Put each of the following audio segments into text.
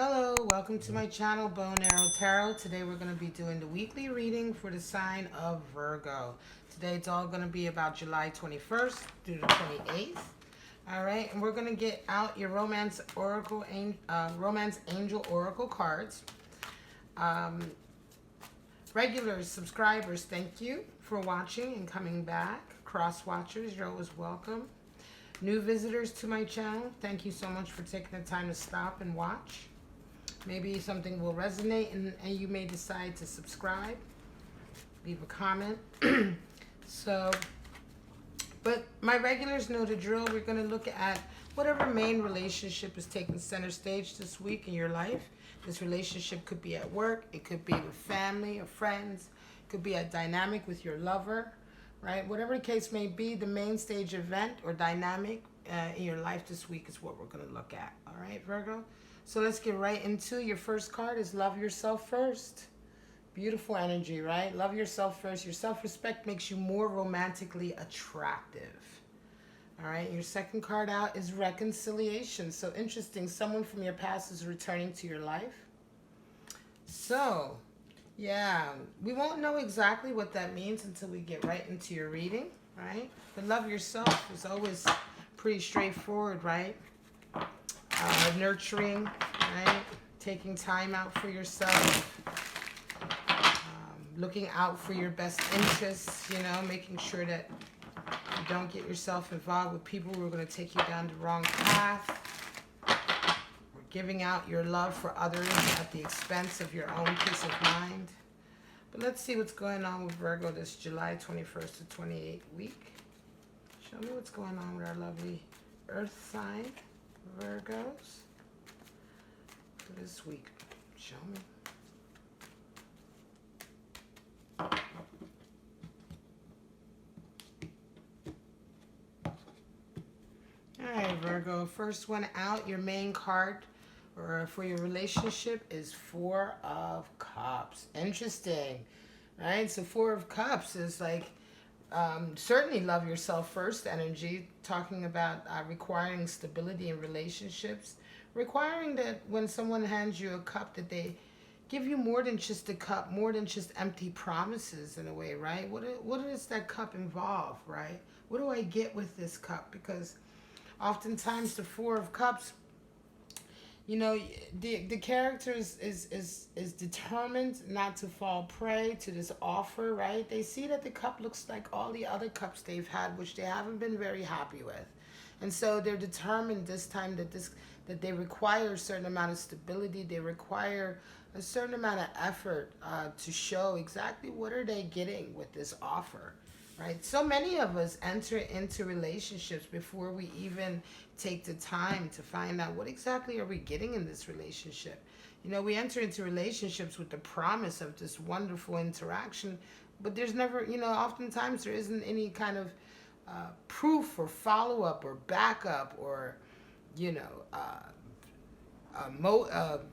Hello, welcome to my channel, Bow and Arrow Tarot. Today we're going to be doing the weekly reading for the sign of Virgo. Today it's all going to be about July 21st through the 28th. All right, and we're going to get out your Romance Angel Oracle cards. Regulars, subscribers, thank you for watching and coming back. Cross watchers, you're always welcome. New visitors to my channel, thank you so much for taking the time to stop and watch. Maybe something will resonate and you may decide to subscribe, leave a comment. But my regulars know the drill. We're going to look at whatever main relationship is taking center stage this week in your life. This relationship could be at work, it could be with family or friends, it could be a dynamic with your lover, right? Whatever the case may be, the main stage event or dynamic in your life this week is what we're going to look at. All right, Virgo? So let's get right into your first card is Love Yourself First. Beautiful energy, right? Love yourself first. Your self-respect makes you more romantically attractive. All right, your second card out is Reconciliation. So interesting, someone from your past is returning to your life. So, yeah, we won't know exactly what that means until we get right into your reading, right? But love yourself is always pretty straightforward, right? Nurturing, right? Taking time out for yourself. Looking out for your best interests, you know, making sure that you don't get yourself involved with people who are going to take you down the wrong path. Or giving out your love for others at the expense of your own peace of mind. But let's see what's going on with Virgo this July 21st to 28th week. Show me what's going on with our lovely Earth sign, Virgos, for this week. Show me. Alright, Virgo, first one out, your main card or for your relationship is Four of Cups. Interesting, right? So Four of Cups is like certainly love yourself first energy, talking about requiring stability in relationships, requiring that when someone hands you a cup that they give you more than just a cup, more than just empty promises in a way, right? What does that cup involve, right? What do I get with this cup? Because oftentimes the Four of Cups, you know, the character is determined not to fall prey to this offer, right? They see that the cup looks like all the other cups they've had, which they haven't been very happy with. And so they're determined this time that they require a certain amount of stability. They require a certain amount of effort to show exactly what are they getting with this offer. Right? So many of us enter into relationships before we even take the time to find out what exactly are we getting in this relationship. You know, we enter into relationships with the promise of this wonderful interaction, but there's never, you know, oftentimes there isn't any kind of proof or follow-up or backup or, you know,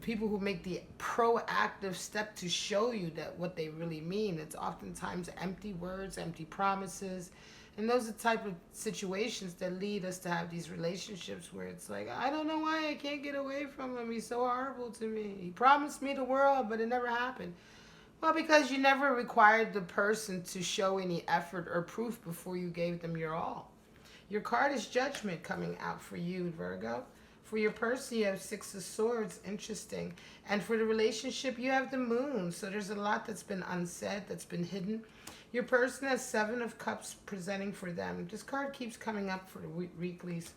people who make the proactive step to show you that what they really mean. It's oftentimes empty words, empty promises, and those are the type of situations that lead us to have these relationships where it's like, I don't know why I can't get away from him. He's so horrible to me. He promised me the world, but it never happened. Well, because you never required the person to show any effort or proof before you gave them your all. Your card is Judgment coming out for you, Virgo. For your person, you have Six of Swords. Interesting. And for the relationship, you have the Moon. So there's a lot that's been unsaid, that's been hidden. Your person has Seven of Cups presenting for them. This card keeps coming up for the weeklies.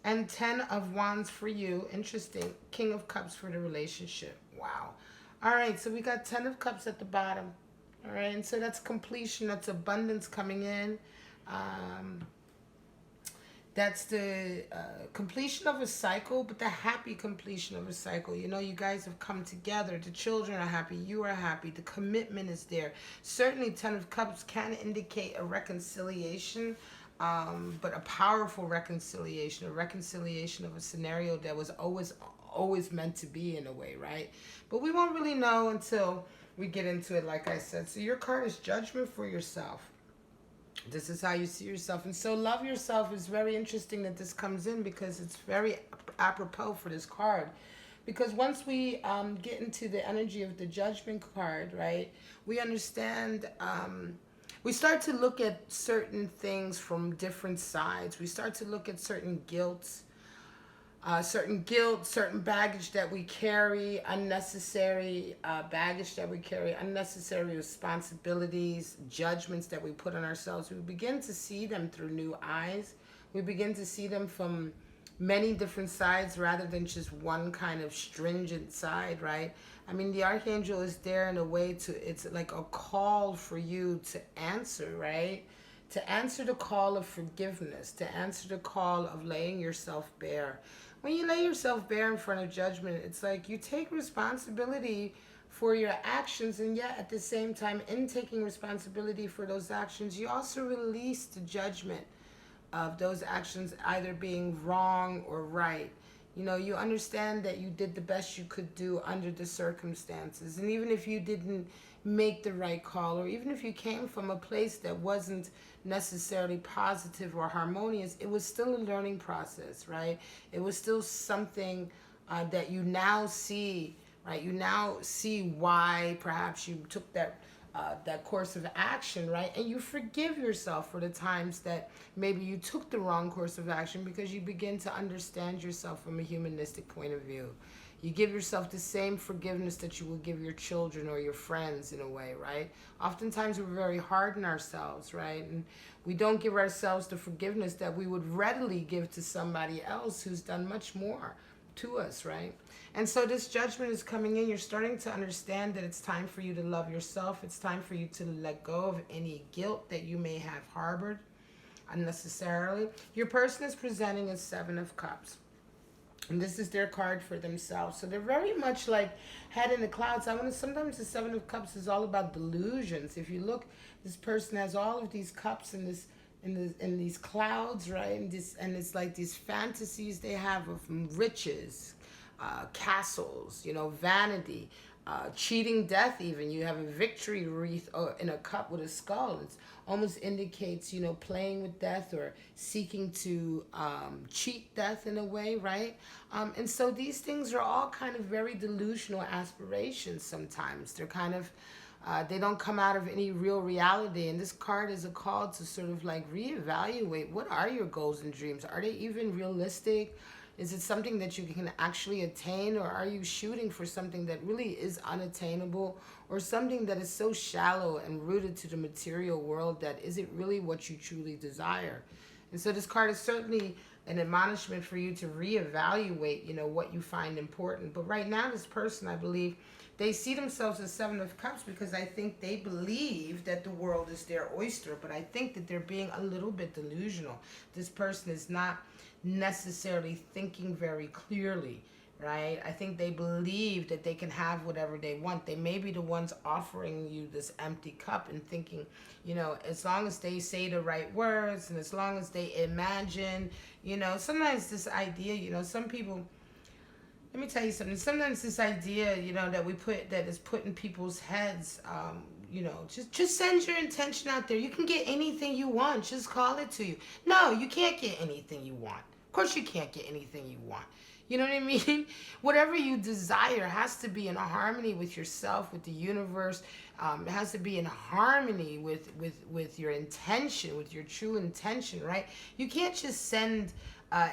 And 10 of Wands for you. Interesting. King of Cups for the relationship. Wow. All right, so we got 10 of Cups at the bottom. All right, and so that's completion. That's abundance coming in. That's the completion of a cycle, but the happy completion of a cycle. You know, you guys have come together. The children are happy. You are happy. The commitment is there. Certainly, 10 of Cups can indicate a reconciliation, but a powerful reconciliation, a reconciliation of a scenario that was always meant to be in a way, right? But we won't really know until we get into it, like I said. So your card is Judgment for yourself. This is how you see yourself. And so love yourself is very interesting that this comes in because it's very apropos for this card. Because once we get into the energy of the Judgment card, right, we understand, we start to look at certain things from different sides. We start to look at certain guilt, certain baggage that we carry, unnecessary baggage that we carry, unnecessary responsibilities, judgments that we put on ourselves. We begin to see them through new eyes. We begin to see them from many different sides rather than just one kind of stringent side, right? I mean, the archangel is there in a way to, it's like a call for you to answer, right? To answer the call of forgiveness, to answer the call of laying yourself bare. When you lay yourself bare in front of judgment, it's like you take responsibility for your actions, and yet at the same time, in taking responsibility for those actions, you also release the judgment of those actions either being wrong or right. You know, you understand that you did the best you could do under the circumstances. And even if you didn't make the right call, or even if you came from a place that wasn't necessarily positive or harmonious, it was still a learning process, right? It was still something that you now see, right? You now see why perhaps you took that course of action, right? And you forgive yourself for the times that maybe you took the wrong course of action, because you begin to understand yourself from a humanistic point of view. You give yourself the same forgiveness that you will give your children or your friends, in a way, right? Oftentimes we're very hard on ourselves, right? And we don't give ourselves the forgiveness that we would readily give to somebody else who's done much more to us, right? And so this judgment is coming in. You're starting to understand that it's time for you to love yourself. It's time for you to let go of any guilt that you may have harbored unnecessarily. Your person is presenting a 7 of Cups. And this is their card for themselves. So they're very much like head in the clouds. Sometimes the 7 of Cups is all about delusions. If you look, this person has all of these cups in these clouds, right? And it's like these fantasies they have of riches, castles, you know, vanity, cheating death even. You have a victory wreath in a cup with a skull. It almost indicates, you know, playing with death or seeking to cheat death in a way, right? And so these things are all kind of very delusional aspirations sometimes. They're kind of, they don't come out of any real reality. And this card is a call to sort of like reevaluate, what are your goals and dreams? Are they even realistic? Is it something that you can actually attain, or are you shooting for something that really is unattainable, or something that is so shallow and rooted to the material world that isn't really what you truly desire? And so this card is certainly an admonishment for you to reevaluate, you know, what you find important. But right now, this person, I believe, they see themselves as 7 of Cups because I think they believe that the world is their oyster, but I think that they're being a little bit delusional. This person is not necessarily thinking very clearly, right? I think they believe that they can have whatever they want. They may be the ones offering you this empty cup and thinking, you know, as long as they say the right words and as long as they imagine, you know, sometimes this idea, you know, some people, let me tell you something. Sometimes this idea, you know, that is put in people's heads, you know, just send your intention out there. You can get anything you want. Just call it to you. No, you can't get anything you want. Of course you can't get anything you want. You know what I mean? Whatever you desire has to be in harmony with yourself, with the universe. It has to be in harmony with your intention, with your true intention, right? You can't just send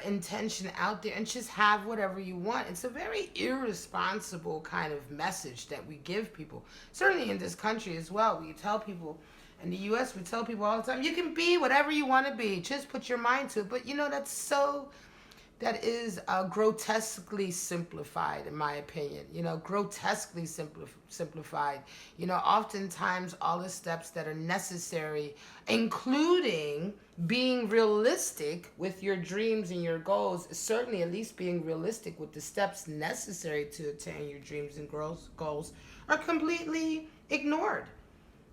intention out there and just have whatever you want. It's a very irresponsible kind of message that we give people. Certainly in this country as well. We tell people, in the U.S., we tell people all the time, you can be whatever you want to be. Just put your mind to it. But, you know, that is grotesquely simplified, in my opinion. You know, grotesquely simplified. You know, oftentimes all the steps that are necessary, including being realistic with your dreams and your goals, certainly at least being realistic with the steps necessary to attain your dreams and goals, are completely ignored.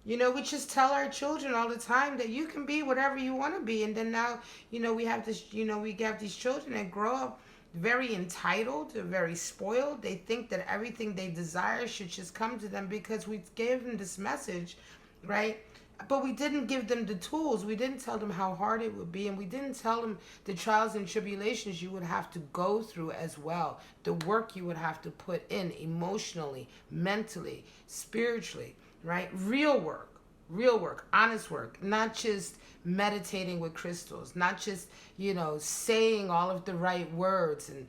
You know, we just tell our children all the time that you can be whatever you want to be. And then now, you know, we have these children that grow up very entitled, very spoiled. They think that everything they desire should just come to them because we gave them this message, right? But we didn't give them the tools. We didn't tell them how hard it would be, and we didn't tell them the trials and tribulations you would have to go through as well, the work you would have to put in emotionally, mentally, spiritually, right? Real work, honest work, not just meditating with crystals, not just, saying all of the right words, and,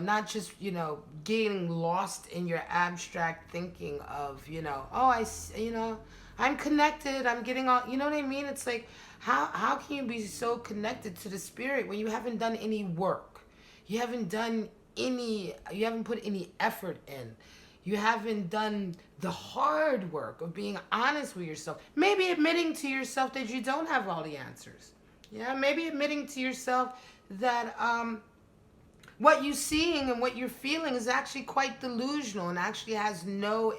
not just, getting lost in your abstract thinking of, I'm connected, I'm getting all, you know what I mean? It's like, how can you be so connected to the spirit when you haven't done any work? You haven't put any effort in. You haven't done the hard work of being honest with yourself. Maybe admitting to yourself that you don't have all the answers. Yeah, maybe admitting to yourself that what you're seeing and what you're feeling is actually quite delusional and actually has no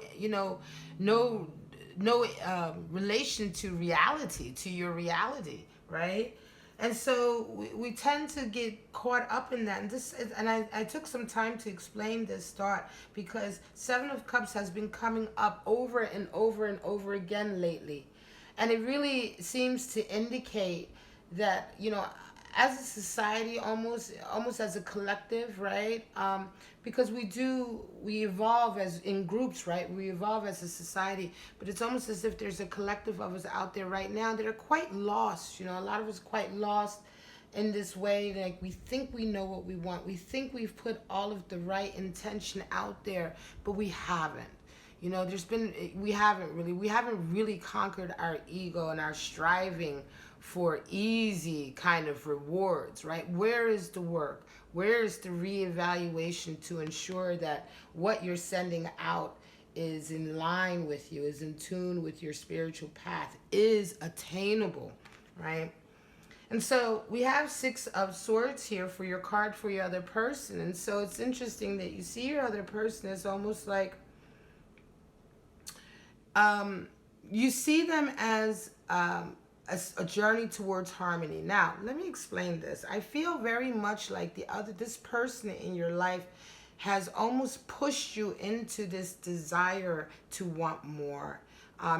relation to reality, to your reality, right? And so we tend to get caught up in that. And I took some time to explain this thought because Seven of Cups has been coming up over and over and over again lately. And it really seems to indicate that, as a society, almost as a collective, right? Because we evolve as in groups, right? We evolve as a society, but it's almost as if there's a collective of us out there right now that are quite lost. A lot of us quite lost in this way. Like, we think we know what we want. We think we've put all of the right intention out there, but we haven't. We haven't really conquered our ego and our striving for easy kind of rewards, right? Where is the work? Where is the reevaluation to ensure that what you're sending out is in line with you, is in tune with your spiritual path, is attainable, right? And so we have Six of Swords here for your card for your other person. And so it's interesting that you see your other person as almost like, you see them as a journey towards harmony. Now, let me explain this. I feel very much like this person in your life has almost pushed you into this desire to want more.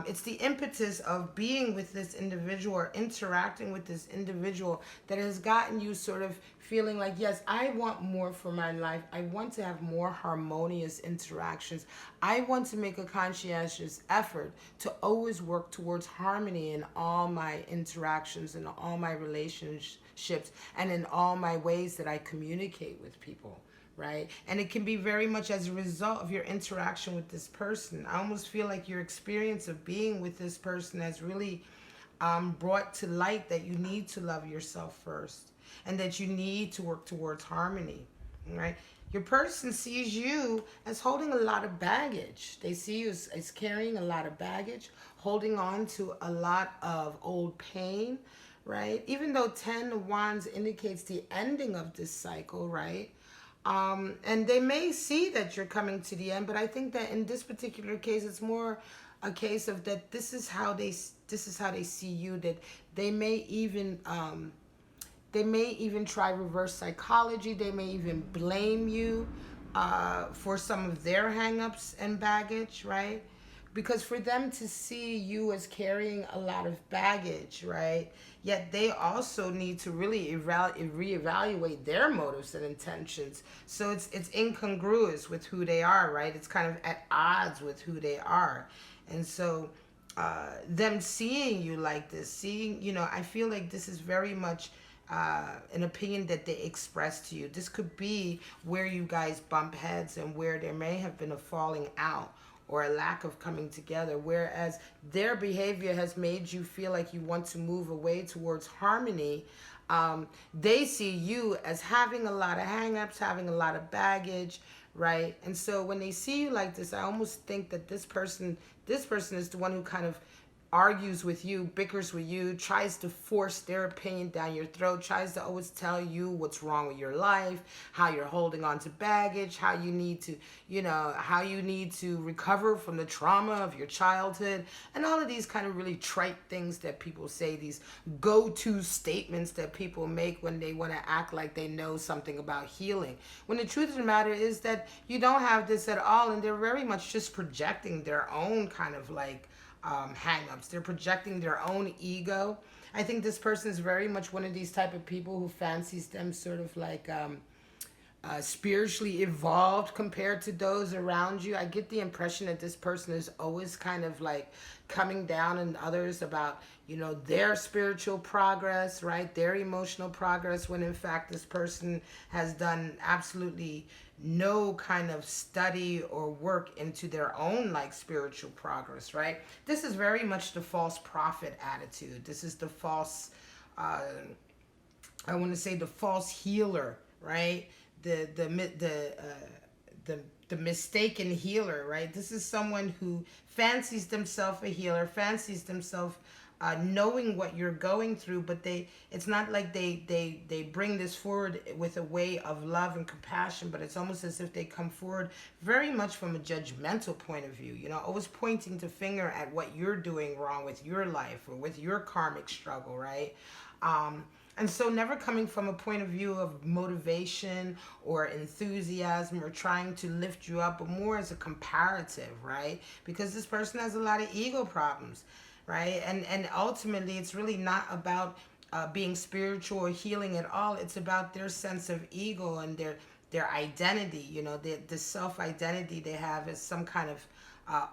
It's the impetus of being with this individual or interacting with this individual that has gotten you sort of feeling like, yes, I want more for my life. I want to have more harmonious interactions. I want to make a conscientious effort to always work towards harmony in all my interactions and all my relationships and in all my ways that I communicate with people. Right? And it can be very much as a result of your interaction with this person. I almost feel like your experience of being with this person has really brought to light that you need to love yourself first and that you need to work towards harmony, right? Your person sees you as holding a lot of baggage. They see you as carrying a lot of baggage, holding on to a lot of old pain, right? Even though 10 of Wands indicates the ending of this cycle, right? And they may see that you're coming to the end, but I think that in this particular case, it's more a case of that this is how they see you, that they may even try reverse psychology. They may even blame you for some of their hangups and baggage, right? Because for them to see you as carrying a lot of baggage, right? Yet they also need to really reevaluate their motives and intentions. So it's incongruous with who they are, right? It's kind of at odds with who they are. And so them seeing you like this, I feel like this is very much an opinion that they express to you. This could be where you guys bump heads and where there may have been a falling out or a lack of coming together, whereas their behavior has made you feel like you want to move away towards harmony. They see you as having a lot of hang-ups, having a lot of baggage, right? And so when they see you like this, I almost think that this person is the one who kind of argues with you, bickers with you, tries to force their opinion down your throat, tries to always tell you what's wrong with your life, how you're holding on to baggage, how you need to recover from the trauma of your childhood, and all of these kind of really trite things that people say, these go-to statements that people make when they want to act like they know something about healing. When the truth of the matter is that you don't have this at all, and they're very much just projecting their own kind of like hang-ups. They're projecting their own ego. I think this person is very much one of these type of people who fancies them sort of like spiritually evolved compared to those around you. I get the impression that this person is always kind of like coming down on others about, you know, their spiritual progress, right? Their emotional progress, when in fact this person has done absolutely no kind of study or work into their own like spiritual progress, right? This is very much the false prophet attitude. This is the false, I want to say the false healer, right? The mistaken healer, right? This is someone who fancies themselves a healer, fancies themselves knowing what you're going through, but it's not like they bring this forward with a way of love and compassion, but it's almost as if they come forward very much from a judgmental point of view, you know, always pointing the finger at what you're doing wrong with your life or with your karmic struggle, right? And so never coming from a point of view of motivation or enthusiasm or trying to lift you up, but more as a comparative, right? Because this person has a lot of ego problems, right? And ultimately, it's really not about being spiritual or healing at all. It's about their sense of ego and their identity, you know, the self-identity they have as some kind of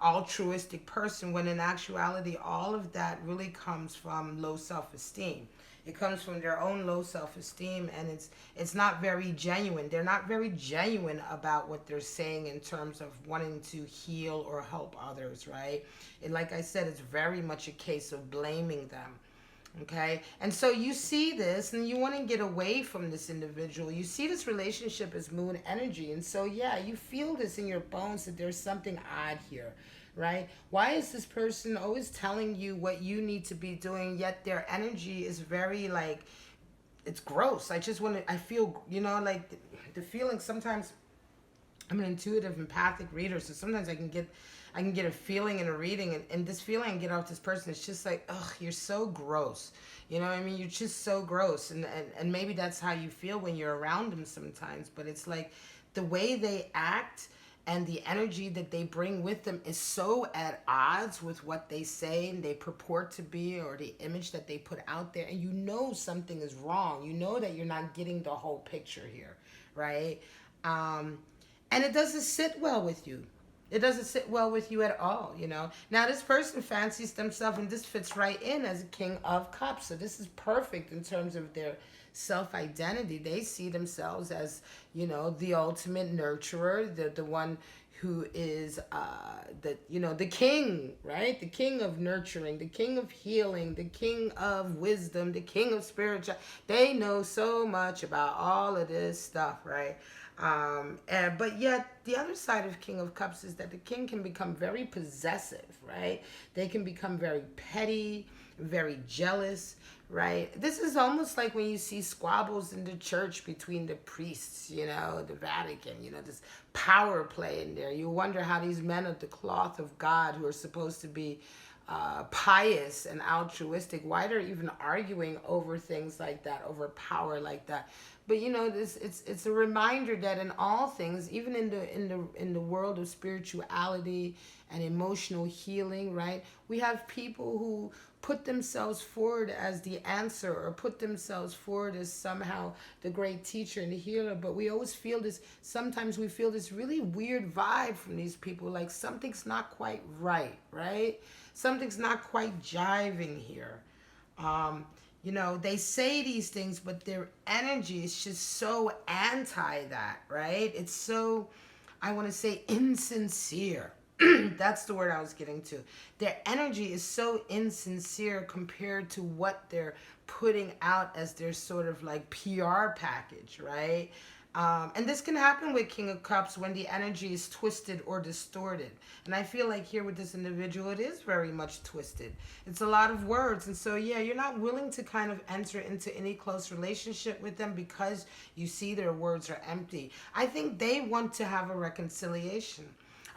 altruistic person, when in actuality, all of that really comes from low self-esteem. It comes from their own low self-esteem, and it's not very genuine. They're not very genuine about what they're saying in terms of wanting to heal or help others, right? And like I said, it's very much a case of blaming them, okay? And so you see this, and you want to get away from this individual. You see this relationship as moon energy, and so, yeah, you feel this in your bones that there's something odd here. Right? Why is this person always telling you what you need to be doing, yet their energy is very like, it's gross. I feel, you know, like the feeling sometimes. I'm an intuitive empathic reader, so sometimes I can get a feeling in a reading, and this feeling I get off this person, it's just like, ugh, you're so gross. You know what I mean? You're just so gross, and maybe that's how you feel when you're around them sometimes, but it's like the way they act and the energy that they bring with them is so at odds with what they say and they purport to be, or the image that they put out there, and you know something is wrong. You know that you're not getting the whole picture here, right? And it doesn't sit well with you. It doesn't sit well with you at all, you know. Now, this person fancies themselves, and this fits right in as a King of Cups. So this is perfect in terms of their self-identity. They see themselves as, you know, the ultimate nurturer, the one who is the king, right? The king of nurturing, the king of healing, the king of wisdom, the king of spiritual. They know so much about all of this stuff, right? But yet the other side of King of Cups is that the king can become very possessive, right? They can become very petty, very jealous, right? This is almost like when you see squabbles in the church between the priests, you know, the Vatican, you know, this power play in there. You wonder how these men of the cloth of God, who are supposed to be pious and altruistic, why they're even arguing over things like that, over power like that. But you know, it's a reminder that in all things, even in the world of spirituality and emotional healing, right? We have people who put themselves forward as the answer, or put themselves forward as somehow the great teacher and the healer, but we always feel this, sometimes we feel this really weird vibe from these people, like something's not quite right, right? Something's not quite jiving here. You know, they say these things, but their energy is just so anti that, right? It's so, I want to say, insincere. That's the word I was getting to. Their energy is so insincere compared to what they're putting out as their sort of like PR package, right? And this can happen with King of Cups when the energy is twisted or distorted. And I feel like here with this individual, it is very much twisted. It's a lot of words. And so, yeah, you're not willing to kind of enter into any close relationship with them because you see their words are empty. I think they want to have a reconciliation.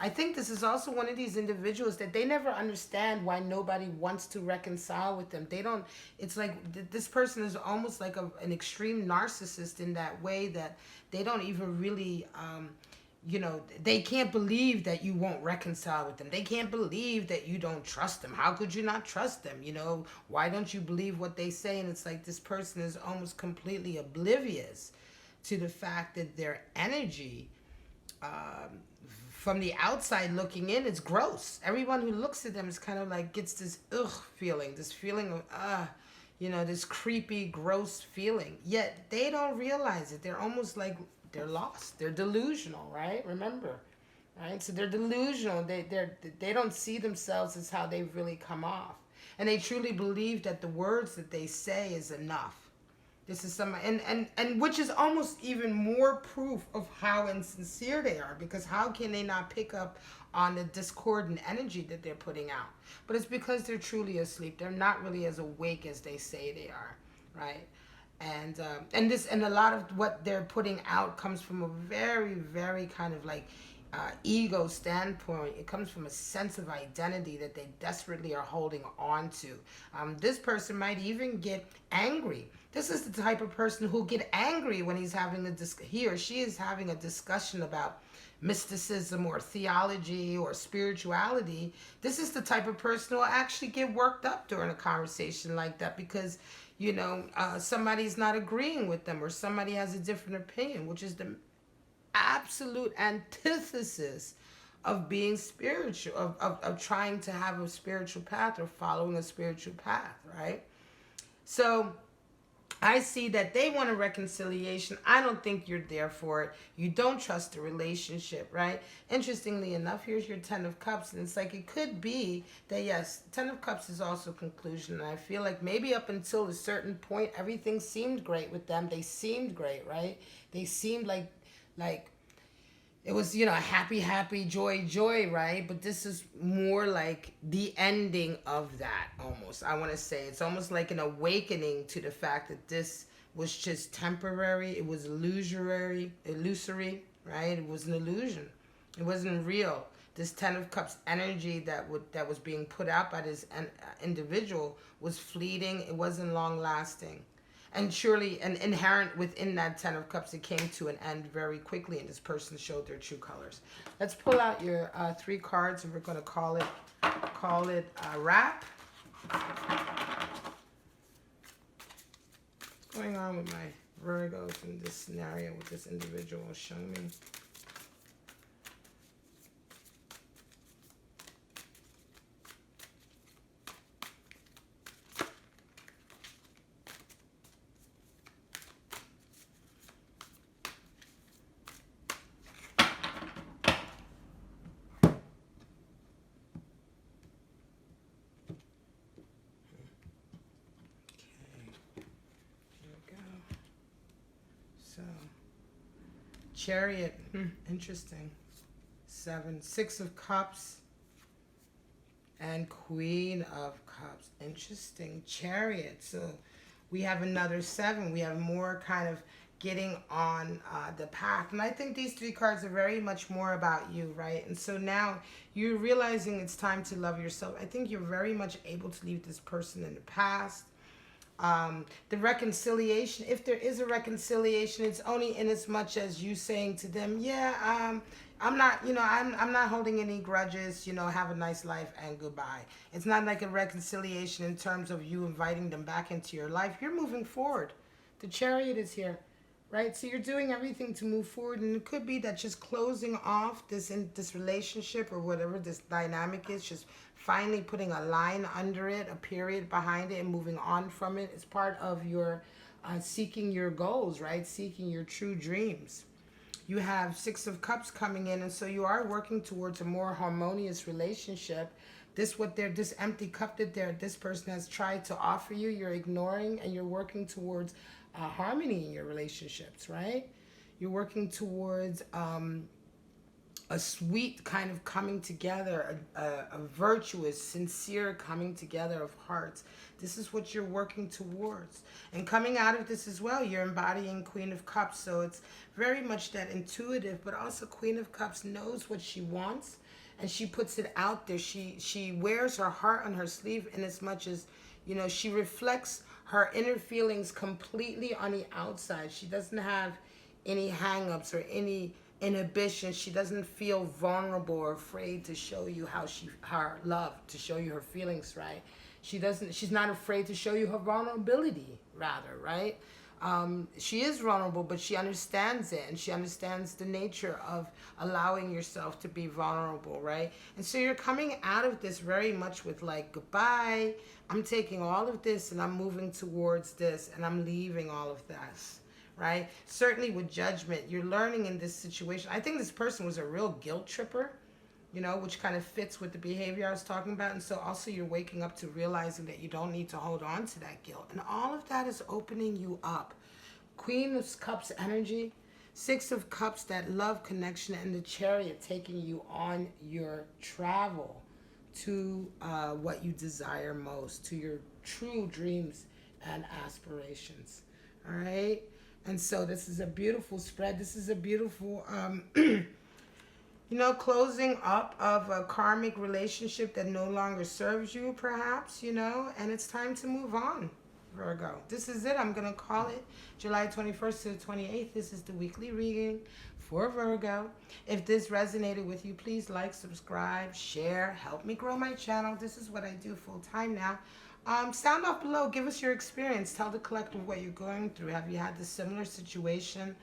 I think this is also one of these individuals that they never understand why nobody wants to reconcile with them. They don't, it's like this person is almost like an extreme narcissist in that way, that they don't even really you know, they can't believe that you won't reconcile with them. They can't believe that you don't trust them. How could you not trust them? You know, why don't you believe what they say? And it's like this person is almost completely oblivious to the fact that their energy, from the outside looking in, it's gross. Everyone who looks at them is kind of like gets this feeling, this feeling of you know, this creepy, gross feeling. Yet they don't realize it. They're almost like they're lost. They're delusional, right? Remember, right? So they're delusional. They don't see themselves as how they really come off, and they truly believe that the words that they say is enough. This is some, and which is almost even more proof of how insincere they are, because how can they not pick up on the discordant energy that they're putting out? But it's because they're truly asleep. They're not really as awake as they say they are, right? And a lot of what they're putting out comes from a very, very kind of like ego standpoint. It comes from a sense of identity that they desperately are holding on to. This person might even get angry. This is the type of person who'll get angry when he or she is having a discussion about mysticism or theology or spirituality. This is the type of person who will actually get worked up during a conversation like that, because you know, somebody's not agreeing with them, or somebody has a different opinion, which is the absolute antithesis of being spiritual, of trying to have a spiritual path or following a spiritual path, right? So I see that they want a reconciliation. I don't think you're there for it. You don't trust the relationship, right? Interestingly enough, here's your Ten of Cups, and it's like it could be that, yes, Ten of Cups is also conclusion, and I feel like maybe up until a certain point, everything seemed great with them. They seemed great, right? They seemed like it was, you know, happy, joy, right? But this is more like the ending of that, almost. I want to say it's almost like an awakening to the fact that this was just temporary. It was illusory, right? It was an illusion. It wasn't real. This Ten of Cups energy that was being put out by this individual was fleeting. It wasn't long lasting. And surely, and inherent within that Ten of Cups, it came to an end very quickly, and this person showed their true colors. Let's pull out your 3 cards, and we're going to call it a wrap. What's going on with my Virgos in this scenario with this individual? Show me. So, Chariot, interesting. 7, 6 of Cups, and Queen of Cups. Interesting. Chariot. So we have another 7. We have more kind of getting on the path. And I think these 3 cards are very much more about you, right? And so now you're realizing it's time to love yourself. I think you're very much able to leave this person in the past. The reconciliation, if there is a reconciliation, it's only in as much as you saying to them, yeah, I'm not, you know, I'm not holding any grudges, you know, have a nice life and goodbye. It's not like a reconciliation in terms of you inviting them back into your life. You're moving forward. The Chariot is here, right? So you're doing everything to move forward, and it could be that just closing off this relationship or whatever this dynamic is, just finally putting a line under it, a period behind it, and moving on from it. It's part of your seeking your goals, right? Seeking your true dreams. You have 6 of Cups coming in, and so you are working towards a more harmonious relationship. This empty cup that this person has tried to offer you, you're ignoring, and you're working towards harmony in your relationships, right? You're working towards a sweet kind of coming together, a virtuous, sincere coming together of hearts. This is what you're working towards. And coming out of this as well, you're embodying Queen of Cups. So it's very much that intuitive, but also Queen of Cups knows what she wants, and she puts it out there. She wears her heart on her sleeve, in as much as, you know, she reflects her inner feelings completely on the outside. She doesn't have any hang-ups or any inhibition. She doesn't feel vulnerable or afraid to show you her love, to show you her feelings, right? She's not afraid to show you her vulnerability, rather, right? She is vulnerable, but she understands it, and she understands the nature of allowing yourself to be vulnerable, right? And so you're coming out of this very much with like, goodbye, I'm taking all of this and I'm moving towards this, and I'm leaving all of this, right? Certainly with judgment, you're learning in this situation. I think this person was a real guilt tripper, you know, which kind of fits with the behavior I was talking about. And so also you're waking up to realizing that you don't need to hold on to that guilt. And all of that is opening you up. Queen of Cups energy, Six of Cups, that love connection, and the Chariot taking you on your travel to what you desire most, to your true dreams and aspirations. All right? And so this is a beautiful spread. This is a beautiful you know, closing up of a karmic relationship that no longer serves you, perhaps, you know, and it's time to move on, Virgo. This is it. I'm going to call it July 21st to the 28th. This is the weekly reading for Virgo. If this resonated with you, please like, subscribe, share, help me grow my channel. This is what I do full time now. Sound off below. Give us your experience. Tell the collective what you're going through. Have you had this similar situation?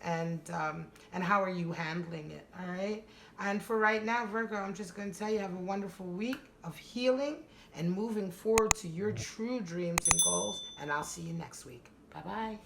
And how are you handling it? All right. And for right now, Virgo, I'm just going to tell you, have a wonderful week of healing and moving forward to your true dreams and goals. And I'll see you next week. Bye-bye.